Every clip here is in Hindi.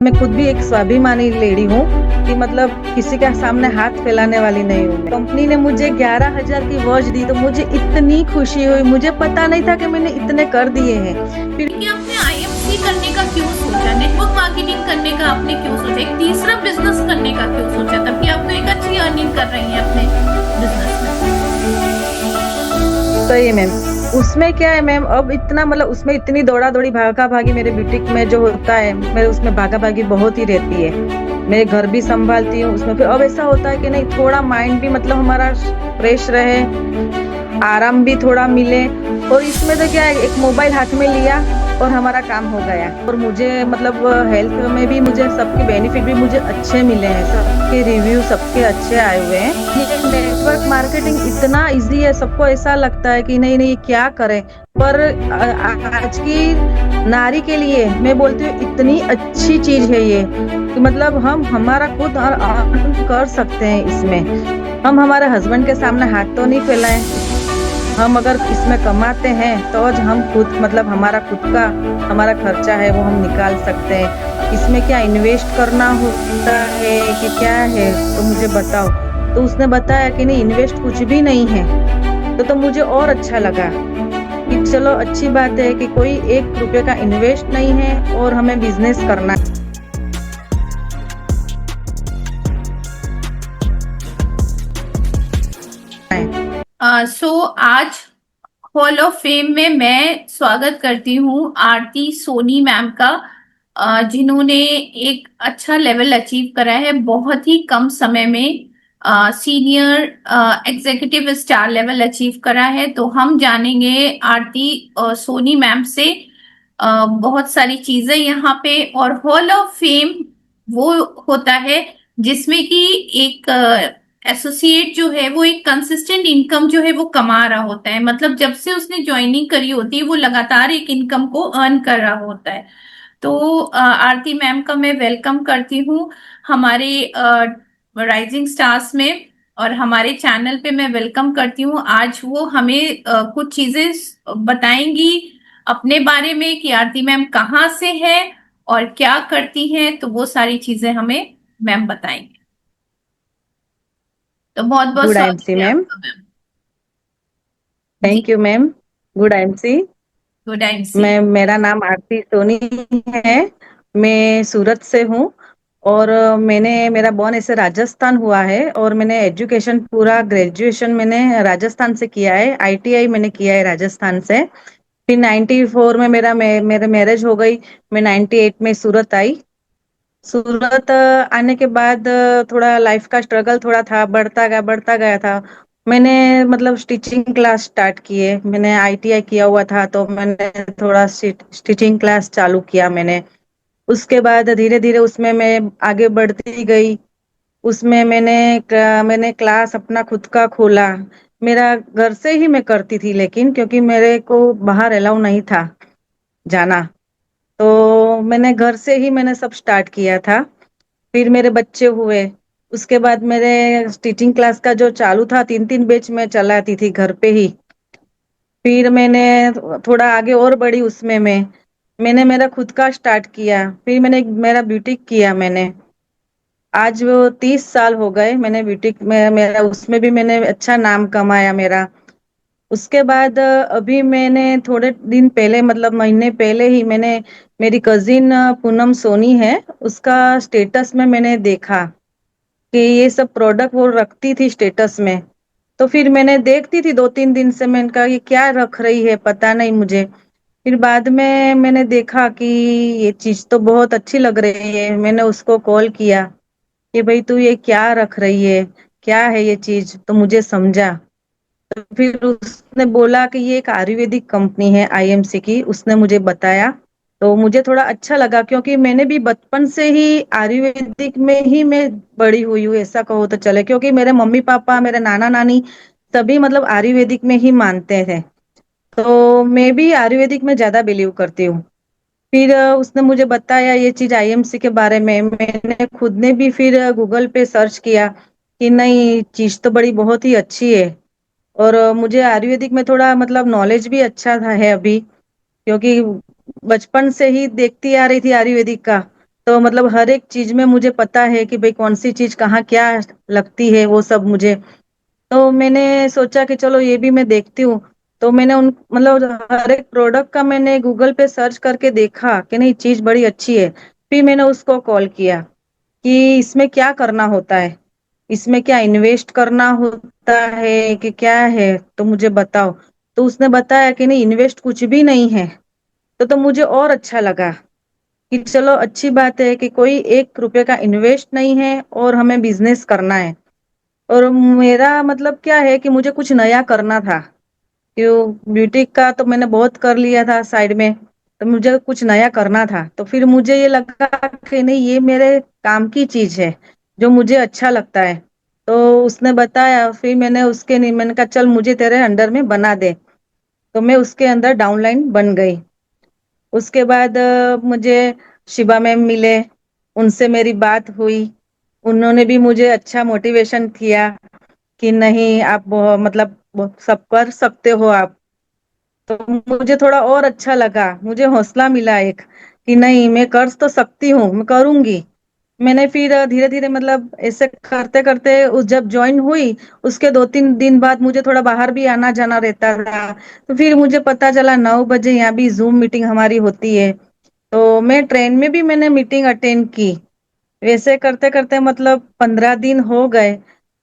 मैं खुद भी एक स्वाभिमानी लेडी हूँ कि मतलब किसी के सामने हाथ फैलाने वाली नहीं हूँ। कंपनी ने मुझे 11,000 की वॉच दी तो मुझे इतनी खुशी हुई, मुझे पता नहीं था कि मैंने इतने कर दिए हैं। फिर कि आपने आईएमसी करने का क्यों सोचा, नेटवर्क मार्केटिंग करने का आपने क्यों सोचा, एक तीसरा बिजनेस करने का क्यों सोचा, तब कि आप तो एक अच्छी अर्निंग कर रही हैं अपने बिजनेस में। सही मैम, उसमें क्या है मैम, अब इतना मतलब उसमें इतनी दौड़ा दौड़ी भागा भागी मेरे बुटीक में जो होता है, मेरे उसमें भागा भागी बहुत ही रहती है। मैं घर भी संभालती हूँ उसमें, फिर अब ऐसा होता है कि नहीं, थोड़ा माइंड भी मतलब हमारा फ्रेश रहे, आराम भी थोड़ा मिले। और इसमें तो क्या है, एक मोबाइल हाथ में लिया और हमारा काम हो गया। और मुझे मतलब हेल्थ में भी मुझे सबके बेनिफिट भी मुझे अच्छे मिले हैं, सबके रिव्यू सबके अच्छे आए हुए हैं। ये नेटवर्क मार्केटिंग इतना इजी है, सबको ऐसा लगता है कि नहीं नहीं ये क्या करें, पर आज की नारी के लिए मैं बोलती हूँ इतनी अच्छी चीज है ये कि मतलब हम हमारा खुद अर्न कर सकते हैं इसमें। हम हमारे हस्बैंड के सामने हाथ तो नहीं फैलाएं, हम अगर इसमें कमाते हैं तो आज हम खुद मतलब हमारा खुद का हमारा खर्चा है वो हम निकाल सकते हैं। इसमें क्या इन्वेस्ट करना होता है कि क्या है, तो मुझे बताओ। तो उसने बताया कि नहीं, इन्वेस्ट कुछ भी नहीं है। तो मुझे और अच्छा लगा कि चलो अच्छी बात है कि कोई 1 रुपए का इन्वेस्ट नहीं है और हमें बिजनेस करना है। आज हॉल ऑफ फेम में मैं स्वागत करती हूँ आरती सोनी मैम का, जिन्होंने एक अच्छा लेवल अचीव करा है बहुत ही कम समय में। Senior executive star level achieve करा है। तो हम जानेंगे आरती सोनी मैम से बहुत सारी चीजें यहाँ पे। और हॉल ऑफ फेम वो होता है जिसमें कि एक एसोसिएट जो है वो एक कंसिस्टेंट इनकम जो है वो कमा रहा होता है, मतलब जब से उसने ज्वाइनिंग करी होती है वो लगातार एक इनकम को अर्न कर रहा होता है। तो आरती मैम का मैं वेलकम करती हूँ हमारे राइजिंग स्टार्स में, और हमारे चैनल पे मैं वेलकम करती हूँ। आज वो हमें कुछ चीजें बताएंगी अपने बारे में कि आरती मैम कहाँ से है और क्या करती हैं, तो वो सारी चीजें हमें मैम बताएंगे। तो बहुत बहुत गुड स्वागत एमसी है मैम। आपका मैम। जी। Thank you ma'am. Good MC. Good time सी। मेरा नाम आरती सोनी है। मैं सूरत से हूँ। और मेरा बॉर्न ऐसे राजस्थान हुआ है, और मैंने एजुकेशन पूरा ग्रेजुएशन मैंने राजस्थान से किया है, आईटीआई मैंने किया है राजस्थान से। फिर 94 में मेरे मैरिज हो गई। मैं 98 में सूरत आई। सूरत आने के बाद थोड़ा लाइफ का स्ट्रगल थोड़ा था, बढ़ता गया था। मैंने मतलब स्टिचिंग क्लास स्टार्ट किए, मैंने आईटीआई किया हुआ था तो मैंने थोड़ा स्टिचिंग क्लास चालू किया मैंने। उसके बाद धीरे धीरे उसमें मैं आगे बढ़ती गई। उसमें मैंने क्लास अपना खुद का खोला। मेरा घर से ही मैं करती थी, लेकिन क्योंकि मेरे को बाहर अलाउ नहीं था जाना, तो मैंने घर से ही मैंने सब स्टार्ट किया था। फिर मेरे बच्चे हुए। उसके बाद मेरे स्टिचिंग क्लास का जो चालू था, 3 3 बैच में चलाती थी घर पे ही। फिर मैंने थोड़ा आगे और बढ़ी उसमें मैंने मेरा खुद का स्टार्ट किया। फिर मैंने मेरा ब्यूटिक किया मैंने। आज वो 30 साल हो गए मैंने ब्यूटिक में, मेरा उसमें भी मैंने अच्छा नाम कमाया मेरा। उसके बाद अभी मैंने थोड़े दिन पहले मतलब महीने पहले ही मैंने मेरी कजिन पूनम सोनी है, उसका स्टेटस में मैंने देखा कि ये सब प्रोडक्ट वो रखती थी स्टेटस में। तो फिर मैंने देखती थी 2 3 दिन से, मैंने कहा ये क्या रख रही है पता नहीं मुझे। फिर बाद में मैंने देखा कि ये चीज तो बहुत अच्छी लग रही है। मैंने उसको कॉल किया कि भाई तू ये क्या रख रही है, क्या है ये चीज, तो मुझे समझा। तो फिर उसने बोला कि ये एक आयुर्वेदिक कंपनी है आईएमसी की, उसने मुझे बताया। तो मुझे थोड़ा अच्छा लगा, क्योंकि मैंने भी बचपन से ही आयुर्वेदिक में ही मैं बड़ी हुई हूँ, ऐसा कहो तो चले, क्योंकि मेरे मम्मी पापा मेरे नाना नानी सभी मतलब आयुर्वेदिक में ही मानते थे। तो मैं भी आयुर्वेदिक में ज्यादा बिलीव करती हूँ। फिर उसने मुझे बताया ये चीज आईएमसी के बारे में। मैंने खुद ने भी फिर गूगल पे सर्च किया कि नहीं, चीज तो बड़ी बहुत ही अच्छी है। और मुझे आयुर्वेदिक में थोड़ा मतलब नॉलेज भी अच्छा था है अभी, क्योंकि बचपन से ही देखती आ रही थी आयुर्वेदिक का। तो मतलब हर एक चीज में मुझे पता है कि भाई कौन सी चीज कहाँ क्या लगती है, वो सब मुझे। तो मैंने सोचा कि चलो ये भी मैं देखती हूँ। तो मैंने उन मतलब हर एक प्रोडक्ट का मैंने गूगल पे सर्च करके देखा कि नहीं, चीज बड़ी अच्छी है। फिर मैंने उसको कॉल किया कि इसमें क्या करना होता है, इसमें क्या इन्वेस्ट करना होता है कि क्या है, तो मुझे बताओ। तो उसने बताया कि नहीं, इन्वेस्ट कुछ भी नहीं है। तो मुझे और अच्छा लगा कि चलो अच्छी बात है कि कोई 1 रुपए का इन्वेस्ट नहीं है और हमें बिजनेस करना है। और मेरा मतलब क्या है कि मुझे कुछ नया करना था। क्यों, ब्यूटी का तो मैंने बहुत कर लिया था साइड में। तो मुझे कुछ नया करना था, तो फिर मुझे ये लगा कि नहीं, ये मेरे काम की चीज है जो मुझे अच्छा लगता है। तो उसने बताया, फिर मैंने उसके नहीं, मैंने कहा चल मुझे तेरे अंडर में बना दे। तो मैं उसके अंदर डाउनलाइन बन गई। उसके बाद मुझे शिवा मैम मिले, उनसे मेरी बात हुई। उन्होंने भी मुझे अच्छा मोटिवेशन किया कि नहीं, आप सब कर सकते हो आप। तो मुझे थोड़ा और अच्छा लगा, मुझे हौसला मिला एक कि नहीं, मैं कर तो सकती हूँ, मैं करूंगी। मैंने फिर धीरे धीरे मतलब ऐसे करते करते उस जब ज्वाइन हुई, उसके 2-3 दिन बाद मुझे थोड़ा बाहर भी आना जाना रहता था। तो फिर मुझे पता चला 9 बजे यहाँ भी जूम मीटिंग हमारी होती है। तो मैं ट्रेन में भी मैंने मीटिंग अटेंड की। वैसे करते करते मतलब 15 दिन हो गए।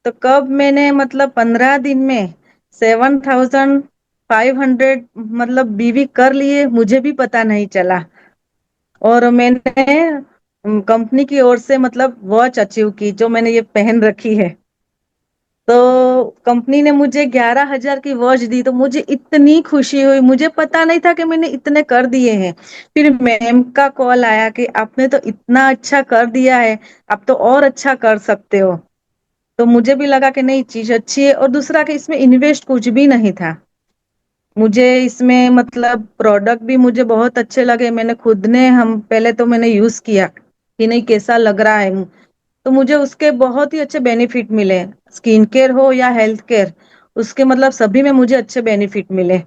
तो कब मैंने मतलब 15 दिन में 7,500 मतलब बीवी कर लिए, मुझे भी पता नहीं चला। और मैंने कंपनी की ओर से मतलब वॉच अचीव की, जो मैंने ये पहन रखी है। तो कंपनी ने मुझे 11,000 की वॉच दी, तो मुझे इतनी खुशी हुई, मुझे पता नहीं था कि मैंने इतने कर दिए हैं। फिर मैम का कॉल आया कि आपने तो इतना अच्छा कर दिया है, आप तो और अच्छा कर सकते हो। तो मुझे भी लगा कि नहीं, चीज अच्छी है। और दूसरा कि इसमें इन्वेस्ट कुछ भी नहीं था मुझे इसमें, मतलब प्रोडक्ट भी मुझे बहुत अच्छे लगे। मैंने खुद ने हम पहले तो मैंने यूज किया कि नहीं कैसा लग रहा है। तो मुझे उसके बहुत ही अच्छे बेनिफिट मिले। स्किन केयर हो या हेल्थ केयर, उसके मतलब सभी में मुझे अच्छे बेनिफिट मिले।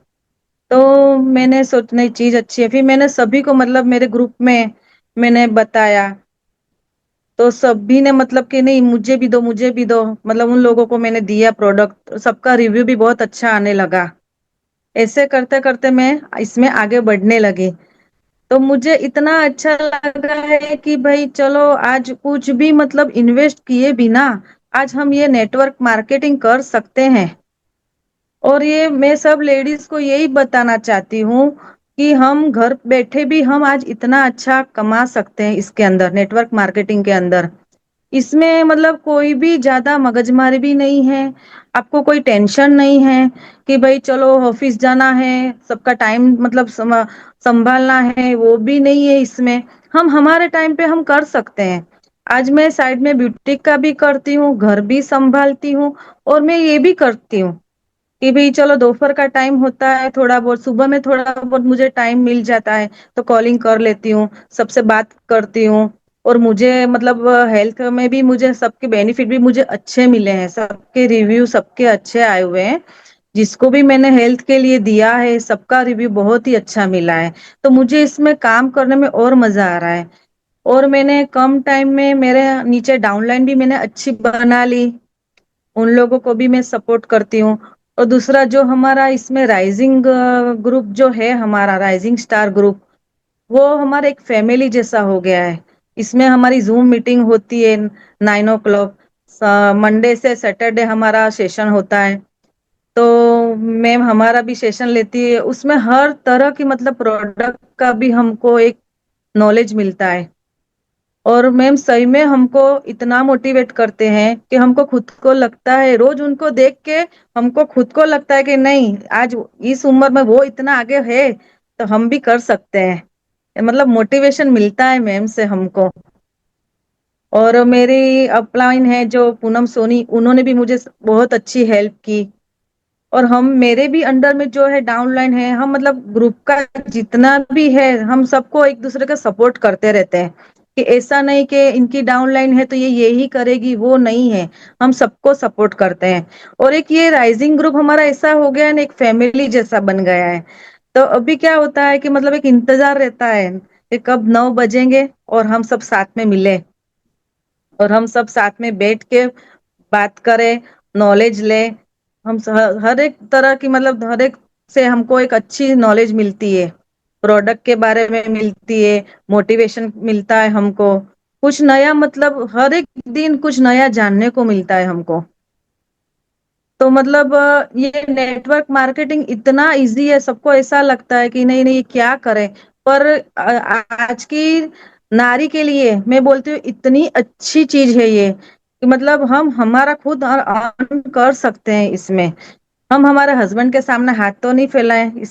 तो मैंने सोच नहीं, चीज अच्छी है। फिर मैंने सभी को मतलब मेरे ग्रुप में मैंने बताया। तो सभी ने मतलब कि नहीं, मुझे भी दो, मुझे भी दो। मतलब उन लोगों को मैंने दिया प्रोडक्ट, सबका रिव्यू भी बहुत अच्छा आने लगा। ऐसे करते करते मैं इसमें आगे बढ़ने लगी। तो मुझे इतना अच्छा लगा है कि भाई चलो, आज कुछ भी मतलब इन्वेस्ट किए बिना आज हम ये नेटवर्क मार्केटिंग कर सकते हैं। और ये मैं सब लेडीज को यही बताना चाहती हूँ कि हम घर बैठे भी हम आज इतना अच्छा कमा सकते हैं इसके अंदर, नेटवर्क मार्केटिंग के अंदर। इसमें मतलब कोई भी ज्यादा मगजमारी भी नहीं है। आपको कोई टेंशन नहीं है कि भाई चलो ऑफिस जाना है, सबका टाइम मतलब संभालना है, वो भी नहीं है इसमें। हम हमारे टाइम पे हम कर सकते हैं। आज मैं साइड में ब्यूटिक का भी करती हूँ, घर भी संभालती हूँ। और मैं ये भी करती हूँ कि भाई चलो दोपहर का टाइम होता है, थोड़ा बहुत सुबह में थोड़ा बहुत मुझे टाइम मिल जाता है, तो कॉलिंग कर लेती हूँ, सबसे बात करती हूँ। और मुझे मतलब हेल्थ में भी मुझे सबके बेनिफिट भी मुझे अच्छे मिले हैं, सबके रिव्यू सबके अच्छे आए हुए हैं। जिसको भी मैंने हेल्थ के लिए दिया है, सबका रिव्यू बहुत ही अच्छा मिला है। तो मुझे इसमें काम करने में और मजा आ रहा है। और मैंने कम टाइम में मेरे नीचे डाउनलाइन भी मैंने अच्छी बना ली, उन लोगों को भी मैं सपोर्ट करती हूँ। और दूसरा जो हमारा इसमें राइजिंग ग्रुप जो है, हमारा राइजिंग स्टार ग्रुप, वो हमारा एक फैमिली जैसा हो गया है। इसमें हमारी जूम मीटिंग होती है 9 o'clock। मंडे से सैटरडे हमारा सेशन होता है। तो मैम हमारा भी सेशन लेती है, उसमें हर तरह की मतलब प्रोडक्ट का भी हमको एक नॉलेज मिलता है। और मैम सही में हमको इतना मोटिवेट करते हैं कि हमको खुद को लगता है, रोज उनको देख के हमको खुद को लगता है कि नहीं, आज इस उम्र में वो इतना आगे है, तो हम भी कर सकते हैं। मतलब मोटिवेशन मिलता है मैम से हमको। और मेरी अपलाइन है जो पूनम सोनी, उन्होंने भी मुझे बहुत अच्छी हेल्प की। और हम मेरे भी अंडर में जो है डाउनलाइन है, हम मतलब ग्रुप का जितना भी है, हम सबको एक दूसरे का सपोर्ट करते रहते हैं। कि ऐसा नहीं कि इनकी डाउनलाइन है तो ये यही करेगी, वो नहीं है। हम सबको सपोर्ट करते हैं। और एक ये राइजिंग ग्रुप हमारा ऐसा हो गया है ना, एक फैमिली जैसा बन गया है। तो अभी क्या होता है कि मतलब एक इंतजार रहता है कि कब 9 बजेंगे और हम सब साथ में मिले और हम सब साथ में बैठ के बात करें, नॉलेज ले। हर एक तरह की मतलब हर एक से हमको एक अच्छी नॉलेज मिलती है, प्रोडक्ट के बारे में मिलती है, मोटिवेशन मिलता है हमको, कुछ नया मतलब हर एक दिन कुछ नया जानने को मिलता है हमको। तो मतलब ये नेटवर्क मार्केटिंग इतना इजी है, सबको ऐसा लगता है कि नहीं नहीं ये क्या करें, पर आज की नारी के लिए मैं बोलती हूँ इतनी अच्छी चीज है ये कि मतलब हम हमारा खुद अर्न कर सकते हैं इसमें। हम हमारे हस्बैंड के सामने हाथ तो नहीं फैलाएं,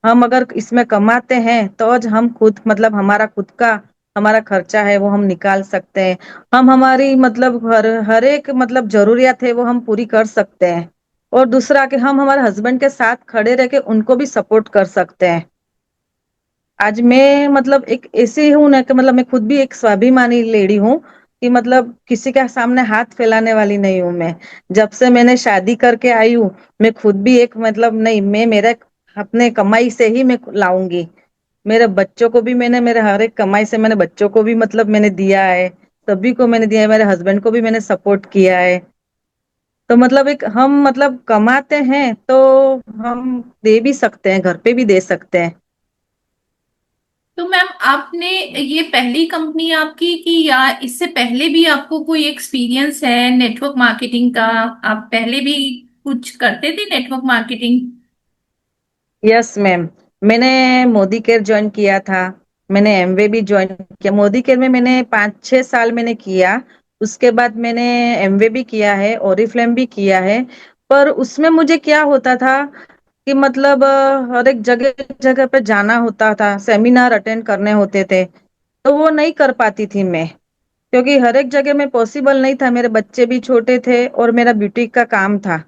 हम अगर इसमें कमाते हैं तो आज हम खुद मतलब हमारा खुद का हमारा खर्चा है वो हम निकाल सकते हैं। हम हमारी मतलब हर एक मतलब जरूरियत है वो हम पूरी कर सकते हैं। और दूसरा कि हम हमारे हस्बैंड के साथ खड़े रह के उनको भी सपोर्ट कर सकते हैं। आज मैं मतलब एक ऐसी हूँ ना कि मतलब मैं खुद भी एक स्वाभिमानी लेडी हूँ कि मतलब किसी के सामने हाथ फैलाने वाली नहीं हूँ मैं। जब से मैंने शादी करके आई हूँ, मैं खुद भी एक मतलब नहीं, मैं मेरे अपने कमाई से ही मैं लाऊंगी। मेरे बच्चों को भी मैंने मेरे हर एक कमाई से मैंने बच्चों को भी मतलब मैंने दिया है, सभी को मैंने दिया है, मेरे हस्बैंड को भी मैंने सपोर्ट किया है। तो मतलब एक हम मतलब कमाते हैं तो हम दे भी सकते हैं, घर पे भी दे सकते हैं। तो मैम आपने ये पहली कंपनी आपकी कि या इससे पहले भी आपको कोई एक्सपीरियंस है नेटवर्क मार्केटिंग का? आप पहले भी कुछ करते थे नेटवर्क मार्केटिंग? यस मैम, मैंने मोदी केयर ज्वाइन किया था, मैंने एमवे भी ज्वाइन किया। मोदी केयर में मैंने 5-6 साल मैंने किया। उसके बाद मैंने एमवे भी किया है, ओरिफ्लेम भी किया है। पर उसमें मुझे क्या होता था कि मतलब हर एक जगह जगह पे जाना होता था, सेमिनार अटेंड करने होते थे, तो वो नहीं कर पाती थी मैं, क्योंकि हर एक जगह में पॉसिबल नहीं था, मेरे बच्चे भी छोटे थे और मेरा ब्यूटी का काम था।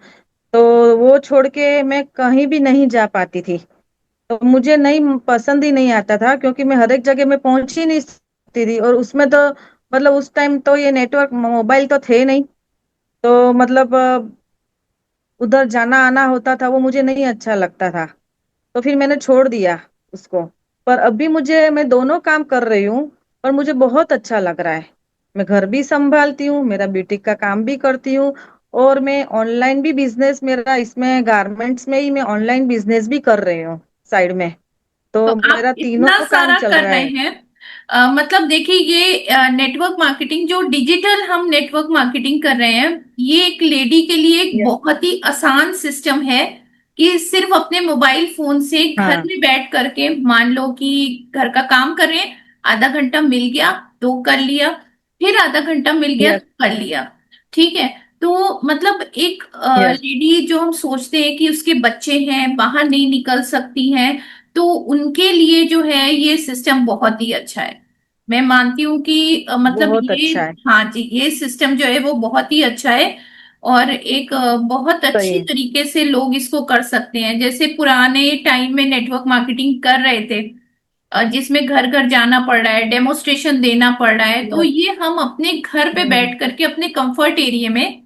तो वो छोड़ के मैं कहीं भी नहीं जा पाती थी। तो मुझे नहीं पसंद ही नहीं आता था, क्योंकि मैं हर एक जगह में पहुंच ही नहीं सकती थी। और उसमें तो मतलब उस टाइम तो ये नेटवर्क मोबाइल तो थे नहीं, तो मतलब उधर जाना आना होता था, वो मुझे नहीं अच्छा लगता था। तो फिर मैंने छोड़ दिया उसको। पर अभी मैं दोनों काम कर रही हूँ और मुझे बहुत अच्छा लग रहा है। मैं घर भी संभालती हूँ, मेरा ब्यूटी का काम भी करती हूँ, और मैं ऑनलाइन भी बिजनेस मेरा इसमें गारमेंट्स में ही मैं ऑनलाइन बिजनेस भी कर रही हूँ साइड में। तो तो आप मेरा इतना तीनों काम सारा चल कर रहा रहे है। हैं। मतलब देखिए ये नेटवर्क मार्केटिंग जो डिजिटल हम नेटवर्क मार्केटिंग कर रहे हैं, ये एक लेडी के लिए एक यस। बहुत ही आसान सिस्टम है कि सिर्फ अपने मोबाइल फोन से घर हाँ। में बैठ करके, मान लो कि घर का काम कर रहे हैं, आधा घंटा मिल गया तो कर लिया, फिर आधा घंटा मिल गया यस। तो कर लिया। ठीक है। तो मतलब एक यस। लेडी जो हम सोचते हैं कि उसके बच्चे हैं, बाहर नहीं निकल सकती हैं, तो उनके लिए जो है ये सिस्टम बहुत ही अच्छा है। मैं मानती हूँ कि मतलब बहुत ये, अच्छा है। हाँ जी, ये सिस्टम जो है वो बहुत ही अच्छा है। और एक बहुत सही अच्छी है। तरीके से लोग इसको कर सकते हैं, जैसे पुराने टाइम में नेटवर्क मार्केटिंग कर रहे थे, जिसमें घर घर जाना पड़ रहा है, डेमोस्ट्रेशन देना पड़ रहा है, तो यस। ये हम अपने घर पे हम्म। बैठ करके अपने कंफर्ट एरिया में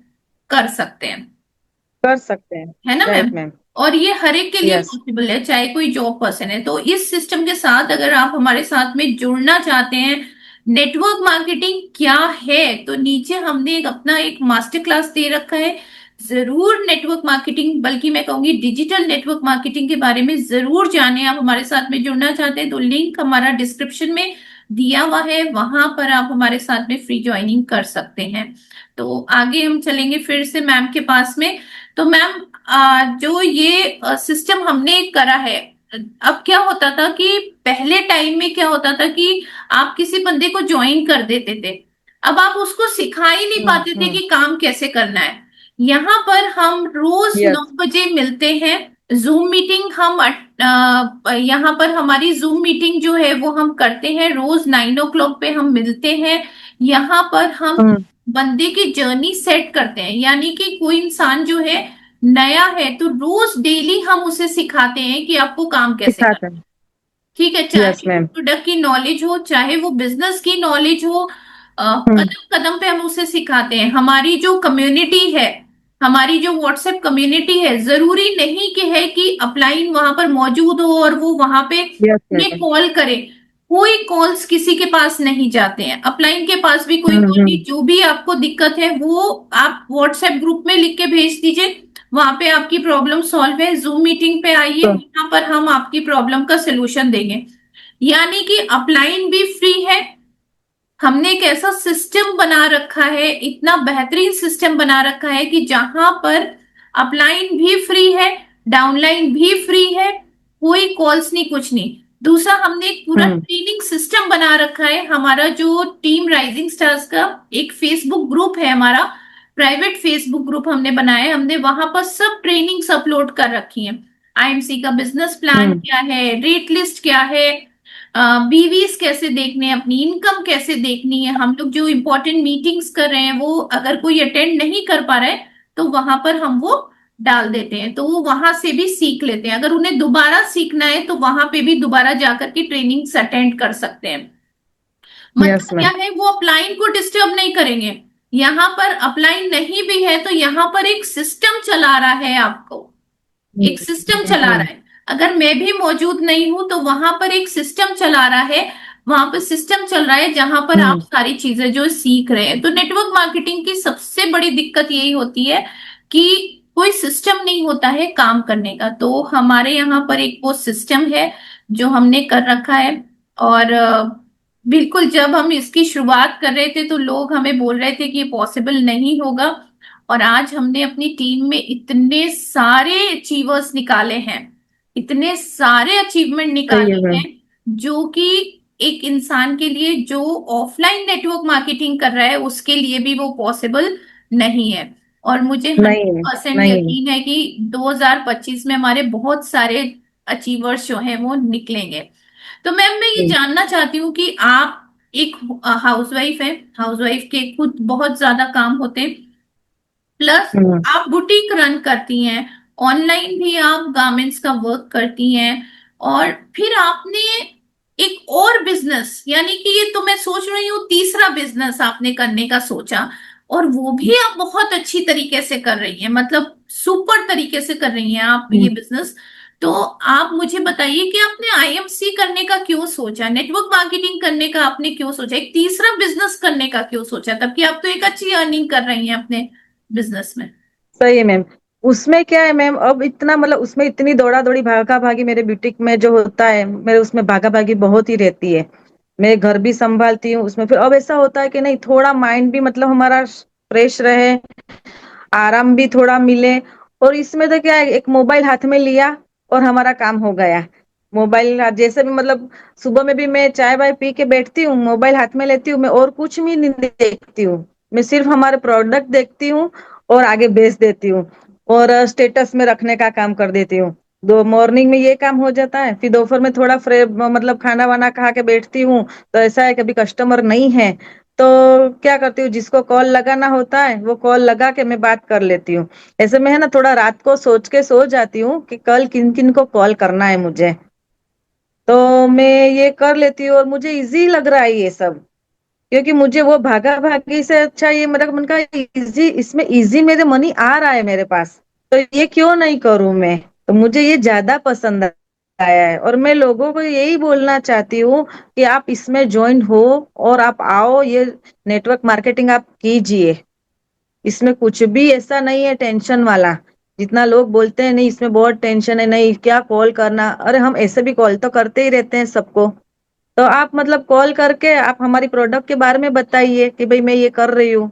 कर सकते हैं। कर सकते हैं। है ना मैम? Right ma'am. और ये हर एक के लिए यस। पॉसिबल है, चाहे कोई जॉब पर्सन है। तो इस सिस्टम के साथ अगर आप हमारे साथ में जुड़ना चाहते हैं, नेटवर्क मार्केटिंग क्या है, तो नीचे हमने एक अपना एक मास्टर क्लास दे रखा है। जरूर नेटवर्क मार्केटिंग, बल्कि मैं कहूंगी डिजिटल नेटवर्क मार्केटिंग के बारे में जरूर जाने। आप हमारे साथ में जुड़ना चाहते हैं तो लिंक हमारा डिस्क्रिप्शन में दिया हुआ है, वहां पर आप हमारे साथ में फ्री ज्वाइनिंग कर सकते हैं। तो आगे हम चलेंगे फिर से मैम के पास में। तो मैम जो ये सिस्टम हमने करा है, अब क्या होता था कि पहले टाइम में क्या होता था कि आप किसी बंदे को ज्वाइन कर देते थे, अब आप उसको सिखा ही नहीं पाते थे हम्म। कि काम कैसे करना है। यहाँ पर हम रोज यस। 9 बजे मिलते हैं। जूम मीटिंग हम यहाँ पर हमारी जूम मीटिंग जो है वो हम करते हैं, रोज 9 o'clock पे हम मिलते हैं। यहाँ पर हम हम्म। बंदे की जर्नी सेट करते हैं, यानी कि कोई इंसान जो है नया है तो रोज डेली हम उसे सिखाते हैं कि आपको काम कैसे सिखाते करना हैं। है। ठीक है, यस चाहे वो मैम। प्रोडक्ट की नॉलेज हो, चाहे वो बिजनेस की नॉलेज हो, हम्म। कदम कदम पे हम उसे सिखाते हैं। हमारी जो कम्युनिटी है, हमारी जो व्हाट्सएप कम्युनिटी है, जरूरी नहीं कि है कि अपलाइन वहां पर मौजूद हो और वो वहां पे यस ये मैम। कॉल करे। कोई कॉल्स किसी के पास नहीं जाते हैं, अपलाइन के पास भी कोई कॉल नहीं। हम्म। जो भी आपको दिक्कत है वो आप व्हाट्सएप ग्रुप में लिख के भेज दीजिए, वहां पे आपकी प्रॉब्लम सॉल्व है, जूम मीटिंग पे आइए, तो यहाँ पर हम आपकी प्रॉब्लम का सोल्यूशन देंगे। यानी कि अपलाइन भी फ्री है। हमने एक ऐसा सिस्टम बना रखा है, इतना बेहतरीन सिस्टम बना रखा है कि जहां पर अपलाइन भी फ्री है, डाउनलाइन भी फ्री है, कोई कॉल्स नहीं, कुछ नहीं। दूसरा, हमने एक पूरा हम्म। ट्रेनिंग सिस्टम बना रखा है। हमारा जो टीम राइजिंग स्टार्स का एक फेसबुक ग्रुप है, हमारा प्राइवेट फेसबुक ग्रुप हमने बनाया है, हमने वहां पर सब ट्रेनिंग्स अपलोड कर रखी हैं। आईएमसी का बिजनेस प्लान हम्म। क्या है, रेट लिस्ट क्या है, बीवीज कैसे देखने हैं, अपनी इनकम कैसे देखनी है, हम लोग जो इम्पोर्टेंट मीटिंग्स कर रहे हैं वो अगर कोई अटेंड नहीं कर पा रहा है तो वहां पर हम वो डाल देते हैं, तो वो वहां से भी सीख लेते हैं। अगर उन्हें दोबारा सीखना है तो वहां पे भी दोबारा जाकर के ट्रेनिंग्स अटेंड कर सकते हैं। यस मतलब क्या मैम। है, वो अपलाइन को डिस्टर्ब नहीं करेंगे। यहाँ पर अपलाइन नहीं भी है तो यहाँ पर एक सिस्टम चला रहा है, आपको एक सिस्टम चला रहा हम्म। है। अगर मैं भी मौजूद नहीं हूं तो वहां पर एक सिस्टम चला रहा है, वहां पर सिस्टम चल रहा है जहां पर आप हम्म। सारी चीजें जो सीख रहे हैं। तो नेटवर्क मार्केटिंग की सबसे बड़ी दिक्कत यही होती है कि कोई सिस्टम नहीं होता है काम करने का। तो हमारे यहाँ पर एक वो सिस्टम है जो हमने कर रखा है। और बिल्कुल जब हम इसकी शुरुआत कर रहे थे तो लोग हमें बोल रहे थे कि ये पॉसिबल नहीं होगा, और आज हमने अपनी टीम में इतने सारे अचीवर्स निकाले हैं, इतने सारे अचीवमेंट सही है निकाले हैं, मैम। जो कि एक इंसान के लिए जो ऑफलाइन नेटवर्क मार्केटिंग कर रहा है उसके लिए भी वो पॉसिबल नहीं है। और मुझे नहीं है। 100% नहीं है। यकीन है कि 2025 में हमारे बहुत सारे अचीवर्स जो हैं वो निकलेंगे। तो मैम मैं ये हम्म। जानना चाहती हूँ कि आप एक हाउसवाइफ है, हाउसवाइफ के खुद बहुत ज्यादा काम होते हैं, प्लस हम्म। आप बुटीक रन करती हैं, ऑनलाइन भी आप गारमेंट्स का वर्क करती हैं, और फिर आपने एक और बिजनेस, यानी कि ये तो मैं सोच रही हूँ तीसरा बिजनेस आपने करने का सोचा, और वो भी आप बहुत अच्छी तरीके से कर रही हैं, मतलब सुपर तरीके से कर रही हैं आप ये हम्म। बिजनेस। तो आप मुझे बताइए कि आपने आईएमसी करने का क्यों सोचा, नेटवर्क मार्केटिंग करने का आपने क्यों सोचा, एक तीसरा बिजनेस करने का क्यों सोचा, तब कि आप तो एक अच्छी अर्निंग कर रही हैं अपने बिजनेस में। सही है मैम। उसमें क्या है मैम, अब इतना मतलब उसमें इतनी दौड़ा दौड़ी भागा भागी मेरे ब्यूटिक में जो होता है, मेरे उसमें भागा भागी बहुत ही रहती है। मैं घर भी संभालती हूँ उसमें, फिर अब ऐसा होता है कि नहीं, थोड़ा माइंड भी मतलब हमारा फ्रेश रहे, आराम भी थोड़ा मिले। और इसमें तो क्या है, एक मोबाइल हाथ में लिया और हमारा काम हो गया। मोबाइल जैसे भी मतलब सुबह में भी मैं चाय वाय पी के बैठती हूँ, मोबाइल हाथ में लेती हूँ, मैं और कुछ भी नहीं देखती हूँ। मैं सिर्फ हमारे प्रोडक्ट देखती हूँ और आगे भेज देती हूँ, और स्टेटस में रखने का काम कर देती हूँ। दो मॉर्निंग में ये काम हो जाता है, फिर दोपहर में थोड़ा मतलब खाना वाना खा के बैठती हूँ। तो ऐसा है कभी कस्टमर नहीं है तो क्या करती हूँ, जिसको कॉल लगाना होता है वो कॉल लगा के मैं बात कर लेती हूँ। ऐसे में है ना, थोड़ा रात को सोच के सो जाती हूँ कि कल किन किन को कॉल करना है मुझे। तो मैं ये कर लेती हूँ और मुझे इजी लग रहा है ये सब, क्योंकि मुझे वो भागा भागी से अच्छा ये मेरा मन का इजी, इसमें इजी मेरे मनी आ रहा है मेरे पास, तो ये क्यों नहीं करूं मैं। तो मुझे ये ज्यादा पसंद आया है, और मैं लोगों को यही बोलना चाहती हूँ कि आप इसमें ज्वाइन हो और आप आओ, ये नेटवर्क मार्केटिंग आप कीजिए। इसमें कुछ भी ऐसा नहीं है टेंशन वाला, जितना लोग बोलते हैं नहीं इसमें बहुत टेंशन है, नहीं क्या कॉल करना, अरे हम ऐसे भी कॉल तो करते ही रहते हैं सबको। तो आप मतलब कॉल करके आप हमारी प्रोडक्ट के बारे में बताइए कि भाई मैं ये कर रही हूँ,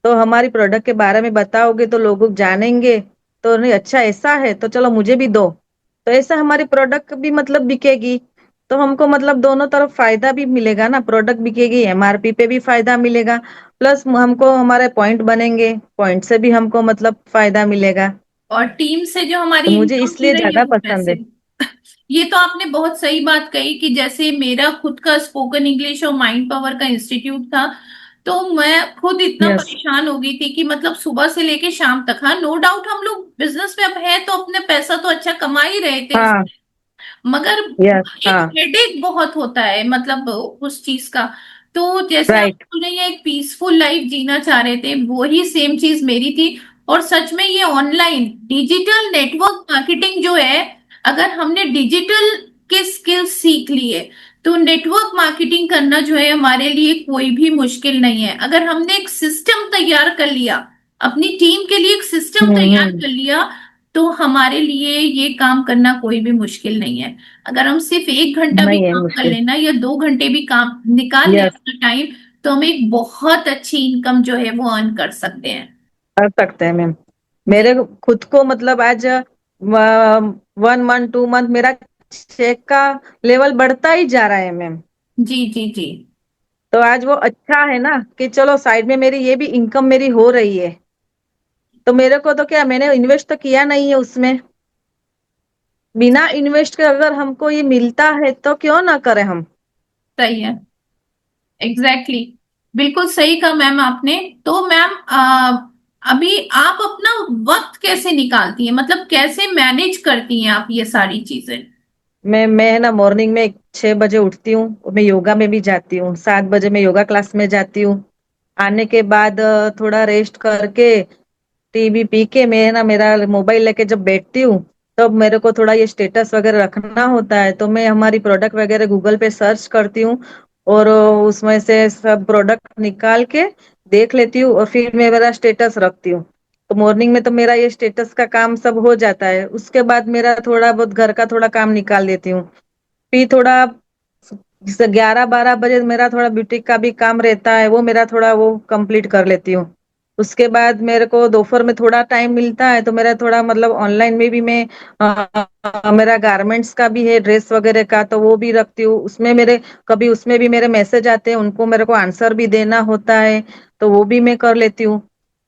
तो हमारी प्रोडक्ट के बारे में बताओगे तो लोग जानेंगे। तो नहीं अच्छा ऐसा है तो चलो मुझे भी दो, तो ऐसा हमारी प्रोडक्ट भी मतलब बिकेगी। तो हमको मतलब दोनों तरफ फायदा भी मिलेगा ना, प्रोडक्ट बिकेगी, एमआरपी पे भी फायदा मिलेगा, प्लस हमको हमारे पॉइंट बनेंगे, पॉइंट से भी हमको मतलब फायदा मिलेगा। और टीम से जो हमारी तो मुझे इनकम मिल इसलिए रही है ज्यादा वो पसंद पैसे। है। ये तो आपने बहुत सही बात कही कि जैसे मेरा खुद का स्पोकन इंग्लिश और माइंड पावर का इंस्टीट्यूट था, तो मैं खुद इतना यस। परेशान हो गई थी कि मतलब सुबह से लेके शाम तक, हाँ नो डाउट हम लोग बिजनेस में अब है तो अपने पैसा तो अच्छा कमा ही रहे थे, हाँ। मगर यस। एक हाँ। हेडेक बहुत होता है मतलब उस चीज का। तो जैसे आप राइट। बोल रही हैं एक पीसफुल लाइफ जीना चाह रहे थे, वही सेम चीज मेरी थी। और सच में ये ऑनलाइन डिजिटल नेटवर्क मार्केटिंग जो है, अगर हमने डिजिटल के स्किल्स सीख लिए तो नेटवर्क मार्केटिंग करना जो है हमारे लिए कोई भी मुश्किल नहीं है। अगर हमने एक सिस्टम तैयार कर लिया, अपनी टीम के लिए एक सिस्टम तैयार हम्म। कर लिया, तो हमारे लिए ये काम करना कोई भी मुश्किल नहीं है। अगर हम सिर्फ 1 घंटा भी नहीं है काम कर मुश्किल। लेना या 2 घंटे भी काम निकाल ले यस। अपना टाइम, तो हम एक बहुत अच्छी इनकम जो है वो अर्न कर सकते हैं। कर सकते हैं मैम। जी मेरे खुद को मतलब आज 1 मंथ 2 मंथ मेरा चेक का लेवल बढ़ता ही जा रहा है मैम। जी जी जी। तो आज वो अच्छा है ना कि चलो साइड में मेरी ये भी इनकम मेरी हो रही है। तो मेरे को तो क्या, मैंने इन्वेस्ट तो किया नहीं है उसमें। बिना इन्वेस्ट के अगर हमको ये मिलता है तो क्यों ना करें हम। सही है। Exactly exactly. बिल्कुल सही कहा मैम आपने। तो मैम अभी आप अपना वक्त कैसे निकालती हैं, मतलब कैसे मैनेज करती हैं आप ये सारी चीजें? मैं ना मॉर्निंग में 6 बजे उठती हूँ, मैं योगा में भी जाती हूँ, 7 बजे मैं योगा क्लास में जाती हूँ। आने के बाद थोड़ा रेस्ट करके टीवी पी के मैं ना मेरा मोबाइल लेके जब बैठती हूँ, तब मेरे को थोड़ा ये स्टेटस वगैरह रखना होता है, तो मैं हमारी प्रोडक्ट वगैरह गूगल पे सर्च करती हूँ। और उसमें से सब प्रोडक्ट निकाल के देख लेती हूँ और फिर मैं मेरा स्टेटस रखती हूँ। तो मॉर्निंग में तो मेरा ये स्टेटस का काम सब हो जाता है। उसके बाद मेरा थोड़ा बहुत घर का थोड़ा काम निकाल देती हूँ। फिर थोड़ा जैसे 11 12 बजे मेरा थोड़ा ब्यूटी का भी काम रहता है, वो मेरा थोड़ा वो कंप्लीट कर लेती हूँ। उसके बाद मेरे को दोपहर में थोड़ा टाइम मिलता है, तो मेरा थोड़ा मतलब ऑनलाइन में भी मैं मेरा गारमेंट्स का भी है, ड्रेस वगैरह का, तो वो भी रखती हूँ। उसमें मेरे कभी उसमें भी मेरे मैसेज आते हैं, उनको मेरे को आंसर भी देना होता है, तो वो भी मैं कर लेती हूँ।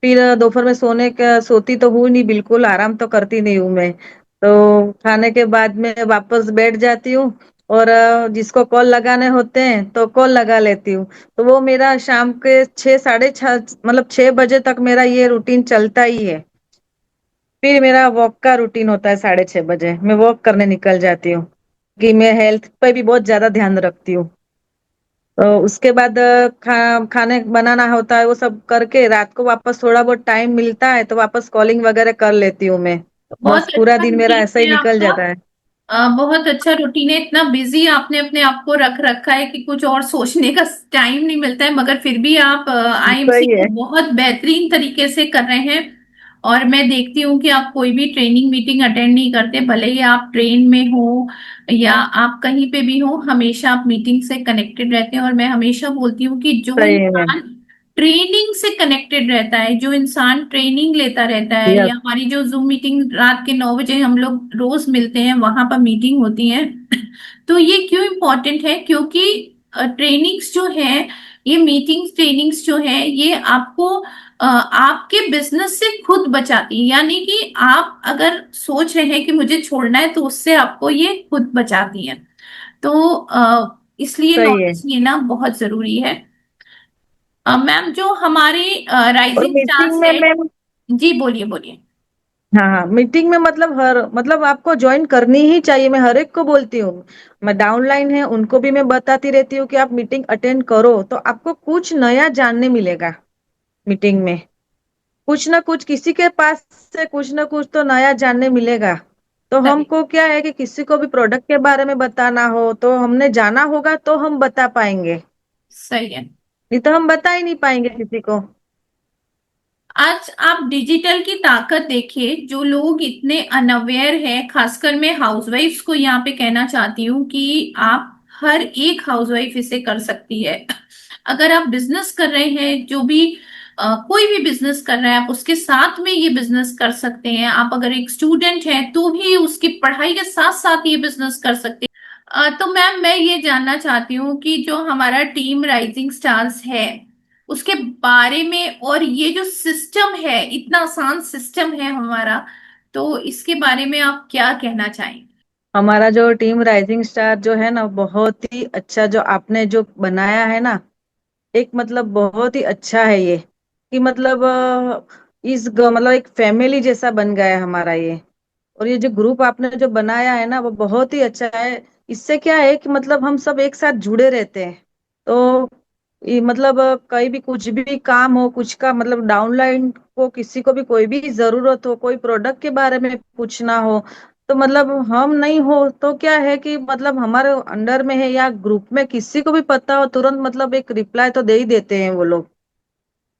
फिर दोपहर में सोने का सोती तो हूँ नहीं, बिल्कुल आराम तो करती नहीं हूँ मैं। तो खाने के बाद में वापस बैठ जाती हूँ और जिसको कॉल लगाने होते हैं तो कॉल लगा लेती हूँ। तो वो मेरा शाम के 6 साढ़े 6 मतलब 6 बजे तक मेरा ये रूटीन चलता ही है। फिर मेरा वॉक का रूटीन होता है, 6:30 बजे मैं वॉक करने निकल जाती हूँ कि मैं हेल्थ पे भी बहुत ज्यादा ध्यान रखती हूँ। तो उसके बाद खाने बनाना होता है, वो सब करके रात को वापस थोड़ा बहुत टाइम मिलता है तो वापस कॉलिंग वगैरह कर लेती हूँ मैं। बहुत बस पूरा अच्छा दिन मेरा रूटीन ऐसा ही है निकल आपका। जाता है। बहुत अच्छा रूटीन है। इतना बिजी आपने अपने आप को रख रखा है कि कुछ और सोचने का टाइम नहीं मिलता है, मगर फिर भी आप आईएमसी सही को है। बहुत बेहतरीन तरीके से कर रहे हैं। और मैं देखती हूँ कि आप कोई भी ट्रेनिंग मीटिंग अटेंड नहीं करते, भले ही आप ट्रेन में हो या आप कहीं पे भी हो, हमेशा आप मीटिंग से कनेक्टेड रहते हैं। और मैं हमेशा बोलती हूँ कि जो सही है मैम। इंसान ट्रेनिंग से कनेक्टेड रहता है, जो इंसान ट्रेनिंग लेता रहता है, यस। या हमारी जो जूम मीटिंग रात के 9 बजे हम लोग रोज मिलते हैं, वहां पर मीटिंग होती है। तो ये क्यों इम्पोर्टेंट है? क्योंकि ट्रेनिंग्स जो है, ये मीटिंग्स ट्रेनिंग्स जो है, ये आपको आपके बिजनेस से खुद बचाती है। यानी कि आप अगर सोच रहे हैं कि मुझे छोड़ना है, तो उससे आपको ये खुद बचाती है। तो इसलिए सही है। नॉलेज लेना बहुत जरूरी है। मैम, जो हमारे और राइजिंग मीटिंग स्टार्स में है। मैम, जी बोलिए बोलिए। हाँ हाँ, मीटिंग में मतलब हर मतलब आपको ज्वाइन करनी ही चाहिए, मैं हर एक को बोलती हूँ। मैं डाउनलाइन है उनको भी मैं बताती रहती हूँ कि आप मीटिंग अटेंड करो, तो आपको कुछ नया जानने मिलेगा। मीटिंग में कुछ ना कुछ किसी के पास से कुछ ना कुछ तो नया जानने मिलेगा। तो सही। हमको क्या है कि किसी को भी प्रोडक्ट के बारे में बताना हो तो हमने जाना होगा तो हम बता पाएंगे, सही है। नहीं तो हम बता ही नहीं पाएंगे किसी को। आज आप डिजिटल की ताकत देखिए। जो लोग इतने अनअवेयर हैं, खासकर मैं हाउसवाइफ्स को यहाँ पे कहना चाहती हूँ कि आप हर एक हाउसवाइफ इसे कर सकती है। अगर आप बिजनेस कर रहे हैं, जो भी कोई भी बिजनेस कर रहे हैं, आप उसके साथ में ये बिजनेस कर सकते हैं। आप अगर एक स्टूडेंट हैं तो भी उसकी पढ़ाई के साथ साथ ये बिजनेस कर सकते हैं। तो मैम, मैं ये जानना चाहती हूँ कि जो हमारा टीम राइजिंग स्टार्स है, उसके बारे में, और ये जो सिस्टम है, इतना आसान सिस्टम है हमारा, तो इसके बारे में आप क्या कहना चाहेंगे? हमारा जो टीम राइजिंग स्टार जो है ना, बहुत ही अच्छा जो आपने जो बनाया है ना, एक मतलब बहुत ही अच्छा है ये। कि मतलब मतलब एक फैमिली जैसा बन गया है हमारा ये। और ये जो ग्रुप आपने जो बनाया है ना, वो बहुत ही अच्छा है। इससे क्या है कि मतलब हम सब एक साथ जुड़े रहते हैं। तो ये मतलब कहीं भी कुछ भी काम हो, कुछ का मतलब डाउनलाइन को किसी को भी कोई भी जरूरत हो, कोई प्रोडक्ट के बारे में पूछना हो, तो मतलब हम नहीं हो तो क्या है कि मतलब हमारे अंडर में है या ग्रुप में किसी को भी पता हो तुरंत मतलब एक रिप्लाई तो दे ही देते हैं वो लोग।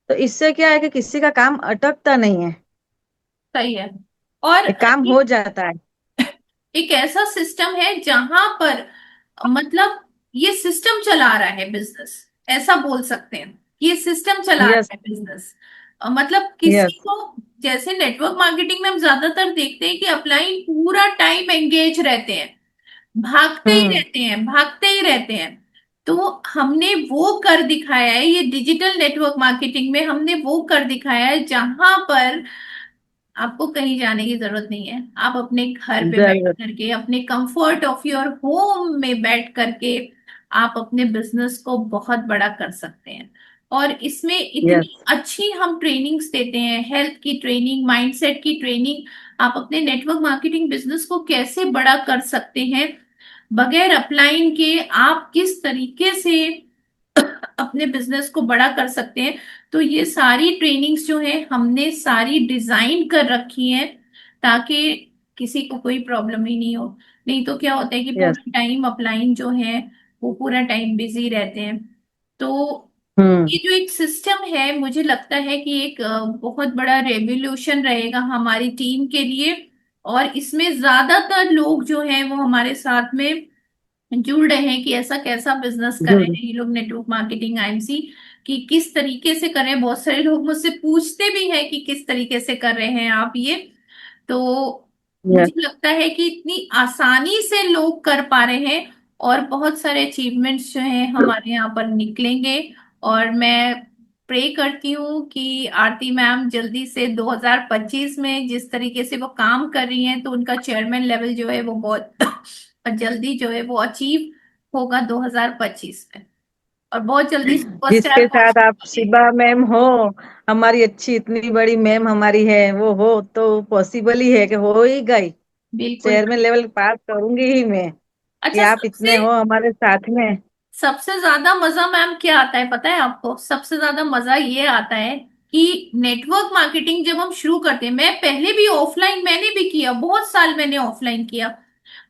तो इससे क्या है कि किसी का काम अटकता नहीं है, सही है। और ये काम हो जाता है। एक ऐसा सिस्टम है जहां पर मतलब ये सिस्टम चला रहा है बिजनेस, ऐसा बोल सकते हैं। ये सिस्टम चला यस। रहा है बिजनेस। मतलब किसी यस। को, जैसे नेटवर्क मार्केटिंग में हम ज्यादातर देखते हैं कि अपलाइन पूरा टाइम एंगेज रहते हैं, भागते ही हम्म। रहते हैं, भागते ही रहते हैं। तो हमने वो कर दिखाया है, ये डिजिटल नेटवर्क मार्केटिंग में हमने वो कर दिखाया है जहां पर आपको कहीं जाने की जरूरत नहीं है। आप अपने घर पे बैठ जरूरत। करके, अपने कंफर्ट ऑफ योर होम में बैठ करके आप अपने बिजनेस को बहुत बड़ा कर सकते हैं। और इसमें इतनी यस। अच्छी हम ट्रेनिंग्स देते हैं, हेल्थ की ट्रेनिंग, माइंडसेट की ट्रेनिंग। आप अपने नेटवर्क मार्केटिंग बिजनेस को कैसे बड़ा कर सकते हैं बगैर अपलाइन के, आप किस तरीके से अपने बिजनेस को बड़ा कर सकते हैं। तो ये सारी ट्रेनिंग्स जो है हमने सारी डिजाइन कर रखी है ताकि किसी को कोई प्रॉब्लम ही नहीं हो। नहीं तो क्या होता है कि यस। पूरा टाइम अपलाइन जो है वो पूरा टाइम बिजी रहते हैं। तो हम्म। ये जो एक सिस्टम है, मुझे लगता है कि एक बहुत बड़ा रेवोल्यूशन रहेगा हमारी टीम के लिए। और इसमें ज्यादातर लोग जो हैं वो हमारे साथ में जुड़ रहे हैं कि ऐसा कैसा बिजनेस कर रहे गुड। हैं ये लोग नेटवर्क मार्केटिंग आईएमसी, कि किस तरीके से करें। बहुत सारे लोग मुझसे पूछते भी हैं कि किस तरीके से कर रहे हैं आप ये। तो यस। मुझे लगता है कि इतनी आसानी से लोग कर पा रहे हैं और बहुत सारे अचीवमेंट्स जो हैं हमारे यहाँ पर निकलेंगे। और मैं प्रे करती हूँ कि आरती मैम जल्दी से 2025 में जिस तरीके से वो काम कर रही हैं तो उनका चेयरमैन लेवल जो है वो बहुत जल्दी जो है वो अचीव होगा 2025 में, और बहुत जल्दी सुपरस्टार जिसके साथ पहुंचने आप वाली है। शिबा मैम हो, हमारी अच्छी इतनी बड़ी मैम हमारी है, वो हो तो पॉसिबल ही है कि हो ही गई। बिल्कुल। चेयरमैन लेवल पास करूंगी ही मैं, कि अच्छा, आप इतने सबसे हो हमारे साथ में। सबसे ज्यादा मजा मैम क्या आता है पता है आपको? सबसे ज्यादा मजा ये आता है कि नेटवर्क मार्केटिंग जब हम शुरू करते हैं, मैं पहले भी ऑफलाइन मैंने भी किया, बहुत साल मैंने ऑफलाइन किया, हाँ।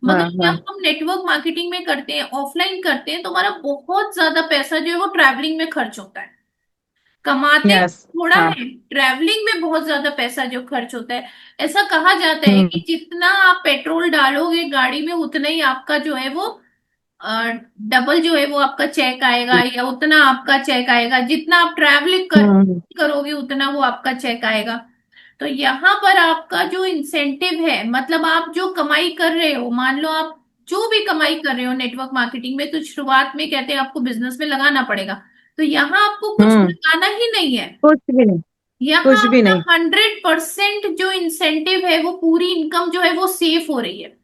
मगर हाँ। जब हम नेटवर्क मार्केटिंग में करते हैं, ऑफलाइन करते हैं, तो हमारा बहुत ज्यादा पैसा जो है वो ट्रैवलिंग में खर्च होता है। कमाते यस। थोड़ा हाँ। है, ट्रैवलिंग में बहुत ज्यादा पैसा जो खर्च होता है। ऐसा कहा जाता है हम्म। कि जितना आप पेट्रोल डालोगे गाड़ी में उतना ही आपका जो है वो डबल जो है वो आपका चेक आएगा, या उतना आपका चेक आएगा, जितना आप ट्रैवलिंग हम्म। करोगे उतना वो आपका चेक आएगा। तो यहाँ पर आपका जो इंसेंटिव है, मतलब आप जो कमाई कर रहे हो, मान लो आप जो भी कमाई कर रहे हो नेटवर्क मार्केटिंग में, तो शुरुआत में कहते हैं आपको बिजनेस में लगाना पड़ेगा। तो यहाँ आपको कुछ हम्म। लगाना ही नहीं है। कुछ भी नहीं। यहाँ कुछ भी आपका नहीं। 100% जो इंसेंटिव है, वो पूरी इनकम जो है वो सेफ हो रही है।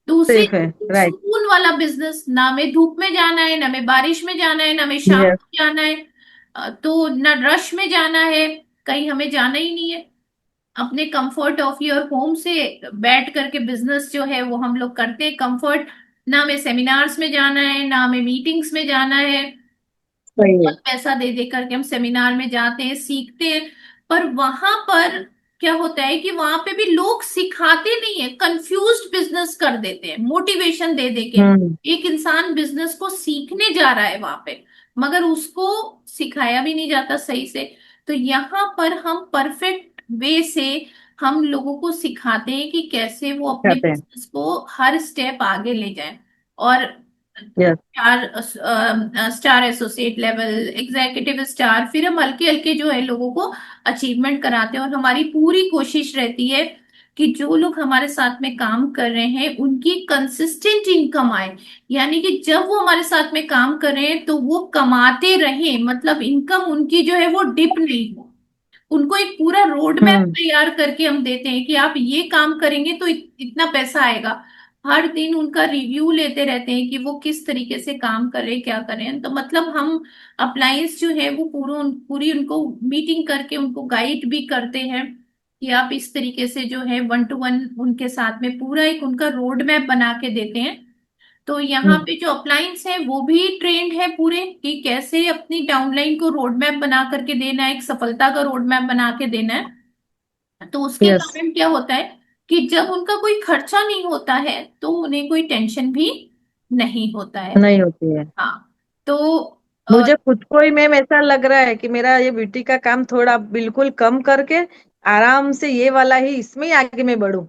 दूसरी, सेफ है। राइट। सुकून वाला बिजनेस, ना में धूप में जाना है, ना में बारिश में जाना है, ना में शाम यस। को जाना है, तो ना रश में जाना है, कहीं हमें जाना ही नहीं है। अपने कंफर्ट ऑफ योर होम से बैठ करके बिजनेस जो है वो हम लोग करते हैं कंफर्ट। ना हमें सेमिनार्स में जाना है, ना हमें मीटिंग्स में जाना है। सही है। बहुत पैसा दे दे करके हम सेमिनार में जाते हैं, सीखते हैं, पर वहां पर क्या होता है कि वहां पे भी लोग सिखाते नहीं है, कंफ्यूज्ड बिजनेस कर देते हैं मोटिवेशन दे दे के। हम्म। एक इंसान बिजनेस को सीखने जा रहा है वहां पे, मगर उसको सिखाया भी नहीं जाता सही से। तो यहाँ पर हम परफेक्ट वे से हम लोगों को सिखाते हैं कि कैसे वो अपने कहते हैं। बिजनेस को हर स्टेप आगे ले जाएं। और yes. Star associate level, executive star, फिर हम हल्के हल्के जो है लोगों को अचीवमेंट कराते हैं। और हमारी पूरी कोशिश रहती है कि जो लोग हमारे साथ में काम कर रहे हैं उनकी कंसिस्टेंट इनकम आए। यानी कि जब वो हमारे साथ में काम कर रहे हैं तो वो कमाते रहें, मतलब इनकम उनकी जो है वो डिप नहीं हो। उनको एक पूरा रोड मैप हम्म। तैयार करके हम देते हैं कि आप ये काम करेंगे तो इतना पैसा आएगा। हर दिन उनका रिव्यू लेते रहते हैं कि वो किस तरीके से काम कर रहे हैं, क्या कर रहे हैं। तो मतलब हम अप्लायंस जो है वो पूरी उनको मीटिंग करके उनको गाइड भी करते हैं कि आप इस तरीके से जो है 1 to 1 उनके साथ में पूरा एक उनका रोड मैप बना के देते हैं। तो यहाँ हम्म। पे जो अपलायंस है वो भी ट्रेंड है पूरे, कि कैसे अपनी डाउनलाइन को रोड मैप बना करके देना है, एक सफलता का रोड मैप बना के देना है। तो उसके यस। कारण क्या होता है कि जब उनका कोई खर्चा नहीं होता है तो उन्हें कोई टेंशन भी नहीं होता है। नहीं होती है। हाँ। तो अ, मुझे खुद को ही मैम ऐसा लग रहा है कि मेरा ये ब्यूटी का काम थोड़ा बिल्कुल कम करके आराम से ये वाला ही, इसमें ही आगे मैं बढ़ूं।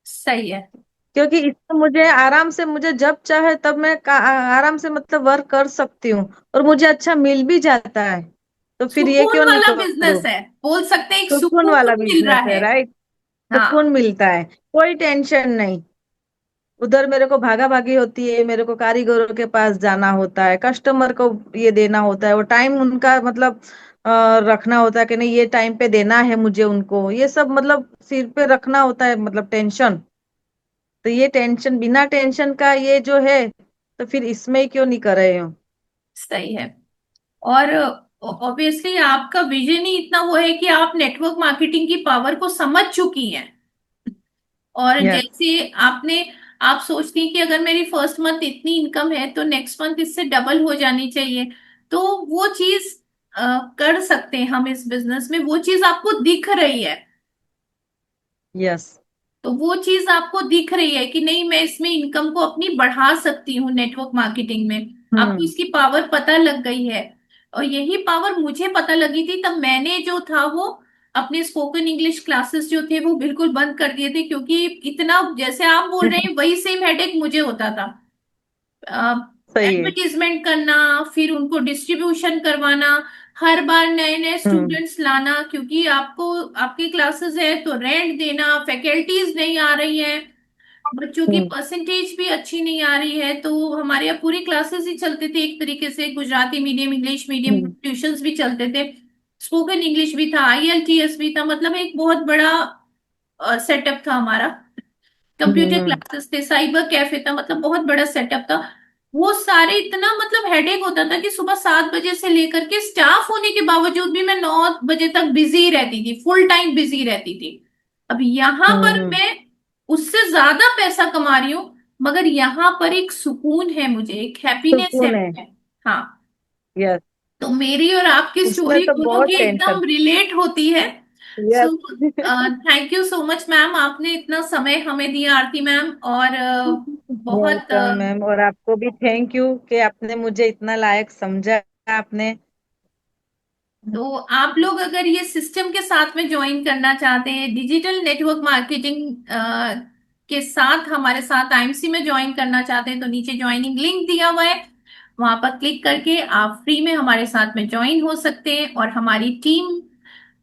सही है। क्योंकि इसमें मुझे आराम से, मुझे जब चाहे तब मैं आराम से मतलब वर्क कर सकती हूँ, और मुझे अच्छा मिल भी जाता है। तो फिर ये सुकून क्यों नहीं वाला करूँ। बिजनेस है, बोल सकते हैं, एक सुकून वाला सुकून मिल रहा बिजनेस है, है। राइट। सुकून हाँ। मिलता है, कोई टेंशन नहीं। उधर मेरे को भागा भागी होती है, मेरे को कारीगरों के पास जाना होता है, कस्टमर को ये देना होता है, वो टाइम उनका मतलब रखना होता है कि नहीं ये टाइम पे देना है मुझे उनको, ये सब मतलब सिर पे रखना होता है, मतलब टेंशन। तो ये टेंशन, बिना टेंशन का ये जो है, तो फिर इसमें ही क्यों नहीं कर रहे हो। सही है। और ऑब्वियसली आपका विजन ही इतना वो है कि आप नेटवर्क मार्केटिंग की पावर को समझ चुकी हैं। और यस। जैसे आपने, आप सोचती हैं कि अगर मेरी फर्स्ट मंथ इतनी इनकम है तो नेक्स्ट मंथ इससे डबल हो जानी चाहिए। तो वो चीज कर सकते हैं हम इस बिजनेस में, वो चीज आपको दिख रही है। यस। तो वो चीज आपको दिख रही है कि नहीं, मैं इसमें इनकम को अपनी बढ़ा सकती हूँ नेटवर्क मार्केटिंग में। आपको हम्म। इसकी पावर पता लग गई है। और यही पावर मुझे पता लगी थी, तब मैंने जो था वो अपने स्पोकन इंग्लिश क्लासेस जो थे वो बिल्कुल बंद कर दिए थे, क्योंकि इतना जैसे आप बोल रहे हैं वही सेम हेडेक मुझे होता था। सही है। एडवर्टीजमेंट करना, फिर उनको डिस्ट्रीब्यूशन करवाना, हर बार नए नए हम्म। स्टूडेंट्स लाना, क्योंकि आपको आपकी क्लासेस है तो रेंट देना, फैकल्टीज नहीं आ रही हैं, बच्चों की हम्म। परसेंटेज भी अच्छी नहीं आ रही है। तो हमारे यहाँ पूरी क्लासेस ही चलते थे एक तरीके से, गुजराती मीडियम, इंग्लिश मीडियम, हम्म। ट्यूशंस भी चलते थे, स्पोकन इंग्लिश भी था, आईएलटीएस भी था, मतलब एक बहुत बड़ा सेटअप था हमारा। कंप्यूटर हम्म। क्लासेस थे, साइबर कैफे था, मतलब बहुत बड़ा सेटअप था। वो सारे इतना मतलब हेडेक होता था कि सुबह 7 बजे से लेकर के, स्टाफ होने के बावजूद भी मैं 9 बजे तक बिजी रहती थी, फुल टाइम बिजी रहती थी। अब यहाँ हम्म। पर मैं उससे ज्यादा पैसा कमा रही हूँ, मगर यहाँ पर एक सुकून है, मुझे एक हैप्पीनेस है सुकून है। मुझे। हाँ। यस। तो मेरी और आपकी उसमें स्टोरी तो दोनों बहुत की टेंशन। एकदम रिलेट होती है। Yes. So thank you so much ma'am, आपने इतना समय हमें दिया, आरती मैम। और बहुत वेलकम मैम, और आपको भी थैंक यू कि आपने मुझे इतना लायक समझा आपने। तो आप लोग अगर ये सिस्टम के साथ में ज्वाइन करना चाहते हैं, डिजिटल नेटवर्क मार्केटिंग के साथ हमारे साथ आईएमसी में ज्वाइन करना चाहते हैं, तो नीचे ज्वाइनिंग लिंक दिया हुआ है, वहां पर क्लिक करके आप फ्री में हमारे साथ में ज्वाइन हो सकते हैं और हमारी टीम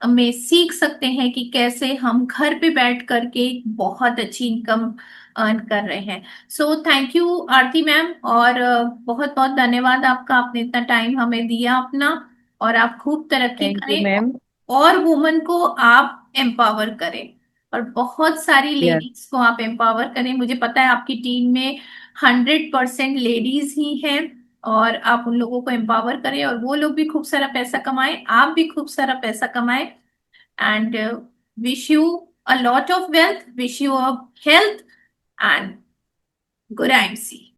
में सीख सकते हैं कि कैसे हम घर पे बैठ करके बहुत अच्छी इनकम अर्न कर रहे हैं। So thank you Aarti ma'am, और बहुत बहुत धन्यवाद आपका, आपने इतना टाइम हमें दिया अपना। और आप खूब तरक्की थैंक यू करें मैम। और वुमन को आप एम्पावर करें, और बहुत सारी यस। लेडीज को आप एम्पावर करें। मुझे पता है आपकी टीम में 100% लेडीज ही हैं, और आप उन लोगों को एम्पावर करें और वो लोग भी खूब सारा पैसा कमाएं, आप भी खूब सारा पैसा कमाएं। And wish you a lot of wealth, wish you a health and good IMC.